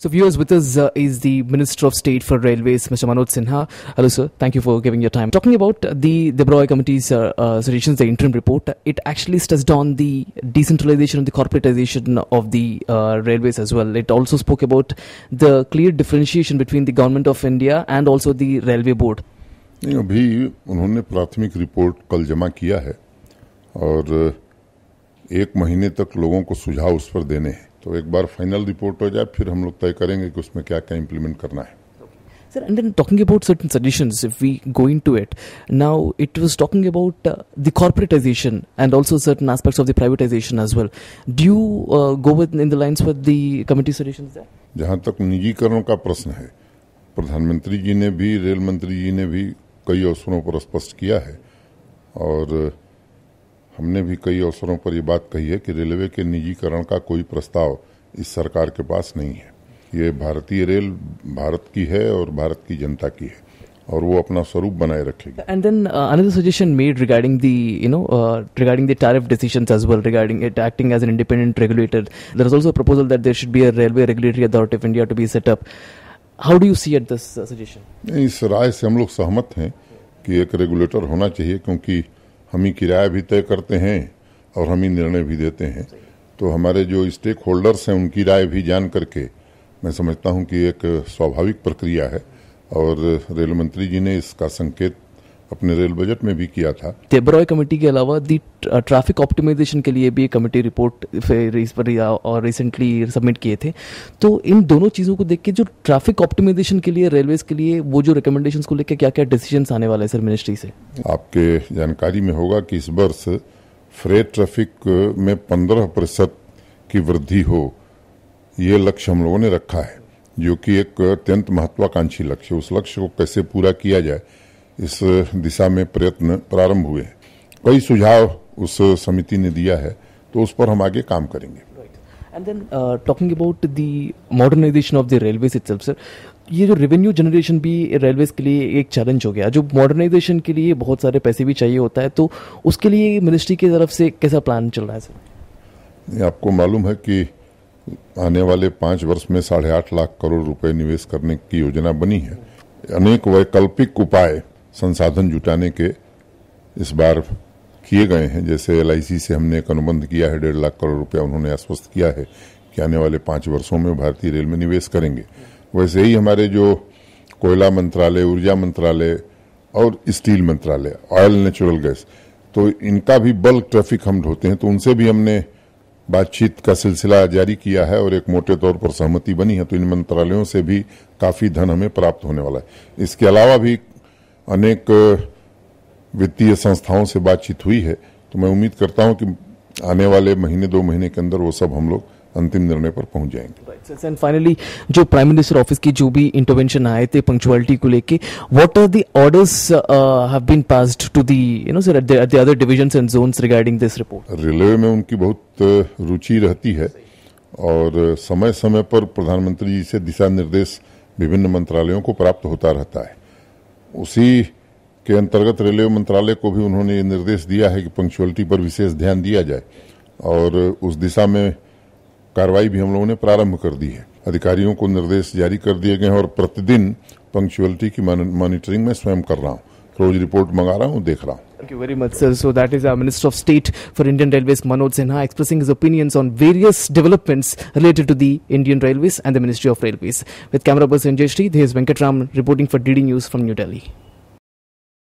So viewers, with us is the Minister of State for Railways, Mr. Manoj Sinha. Hello sir, thank you for giving your time. Talking about the Broi Committee's suggestions, the interim report, it actually stressed on the decentralization and the corporatization of the railways as well. It also spoke about the clear differentiation between the Government of India and also the Railway Board. नहीं, अभी उन्होंने प्राथमिक report कल जमा किया है और एक महीने तक लोगों को सुझाव उस पर देने हैं। तो एक बार फाइनल रिपोर्ट हो जाए फिर हम लोग तय करेंगे कि उसमें क्या क्या इम्प्लीमेंट करना है। Sir, and then talking about certain suggestions, if we go into it, now it was talking about the corporatization and also certain aspects of the privatization as well. Do you go in the lines with the committee suggestions there? जहां तक निजीकरण का प्रश्न है, प्रधानमंत्री जी ने भी, rail मंत्री जी ने भी कई अवसरों पर स्पष्ट किया है और हमने भी कई अवसरों पर ये बात कही है कि रेलवे के निजीकरण का कोई प्रस्ताव इस सरकार के पास नहीं है। ये भारतीय रेल भारत की है और भारत की जनता की है और वो अपना स्वरूप बनाए रखेगी। And then another suggestion made regarding the tariff decisions as well, regarding it acting as an independent regulator. There is also a proposal that there should be a Railway Regulatory Authority of India to be set up. How do you see at this suggestion? इस राय से हम लोग सहमत हैं कि एक regulator होना चाहिए, क्योंकि हम ही किराया भी तय करते हैं और हम ही निर्णय भी देते हैं। तो हमारे जो स्टेक होल्डर्स हैं उनकी राय भी जान करके मैं समझता हूं कि एक स्वाभाविक प्रक्रिया है और रेल मंत्री जी ने इसका संकेत अपने रेल बजट में भी किया था। ब्रॉय कमेटी के अलावा दी ट्रैफिक ऑप्टिमाइजेशन के लिए भी कमेटी रिपोर्ट और रिसेंटली सबमिट किए थे। तो इन दोनों चीज़ों को देख के जो ट्रैफिक ऑप्टिमाइजेशन के लिए रेलवेज के लिए वो जो रिकमेंडेशंस को लेकर क्या क्या डिसीजंस आने वाले हैं सर मिनिस्ट्री से? आपके जानकारी में होगा कि इस वर्ष फ्रेट ट्रैफिक में 15% की वृद्धि हो, ये लक्ष्य हम लोगों ने रखा है, जो कि एक अत्यंत महत्वाकांक्षी लक्ष्य। उस लक्ष्य को कैसे पूरा किया जाए इस दिशा में प्रयत्न प्रारंभ हुए हैं। कई सुझाव उस समिति ने दिया है, तो उस पर हम आगे काम करेंगे। And then talking about the modernisation of the railways itself sir, ये जो रेवेन्यू जनरेशन भी रेलवेज के लिए एक चैलेंज हो गया। जो मॉडर्नाइजेशन के लिए बहुत सारे पैसे भी चाहिए होता है, तो उसके लिए मिनिस्ट्री की तरफ से कैसा प्लान चल रहा है सर? आपको मालूम है कि आने वाले 5 वर्ष में 8.5 लाख करोड़ रुपए निवेश करने की योजना बनी है। अनेक वैकल्पिक उपाय संसाधन जुटाने के इस बार किए गए हैं। जैसे LIC से हमने एक अनुबंध किया है, 1.5 लाख करोड़ रुपया उन्होंने आश्वस्त किया है कि आने वाले 5 वर्षों में भारतीय रेल में निवेश करेंगे। वैसे ही हमारे जो कोयला मंत्रालय, ऊर्जा मंत्रालय और स्टील मंत्रालय, ऑयल नेचुरल गैस, तो इनका भी बल्क ट्रैफिक हम ढोते हैं, तो उनसे भी हमने बातचीत का सिलसिला जारी किया है और एक मोटे तौर पर सहमति बनी है। तो इन मंत्रालयों से भी काफी धन हमें प्राप्त होने वाला है। इसके अलावा भी अनेक वित्तीय संस्थाओं से बातचीत हुई है, तो मैं उम्मीद करता हूं कि आने वाले महीने 2 महीने के अंदर वो सब हम लोग अंतिम निर्णय पर पहुंच जाएंगे। एंड फाइनली जो प्राइम मिनिस्टर ऑफिस की जो भी इंटरवेंशन आए थे पंक्चुअलिटी को लेके, what are the orders have been passed to the sir at the other divisions and zones regarding this report? Railway में उनकी बहुत रुचि रहती है और समय समय पर प्रधानमंत्री जी से दिशा निर्देश विभिन्न मंत्रालयों को प्राप्त होता रहता है। उसी के अंतर्गत रेलवे मंत्रालय को भी उन्होंने निर्देश दिया है कि पंक्चुअलिटी पर विशेष ध्यान दिया जाए और उस दिशा में कार्रवाई भी हम लोगों ने प्रारंभ कर दी है। अधिकारियों को निर्देश जारी कर दिए गए हैं और प्रतिदिन पंक्चुअलिटी की मॉनिटरिंग मैं स्वयं कर रहा हूँ, रोज रिपोर्ट मंगा रहा हूँ, देख रहा हूँ। Thank you very much, sir. So that is our Minister of State for Indian Railways, Manoj Sinha, expressing his opinions on various developments related to the Indian Railways and the Ministry of Railways. With camera person Jay Shri, this is Venkatram reporting for DD News from New Delhi.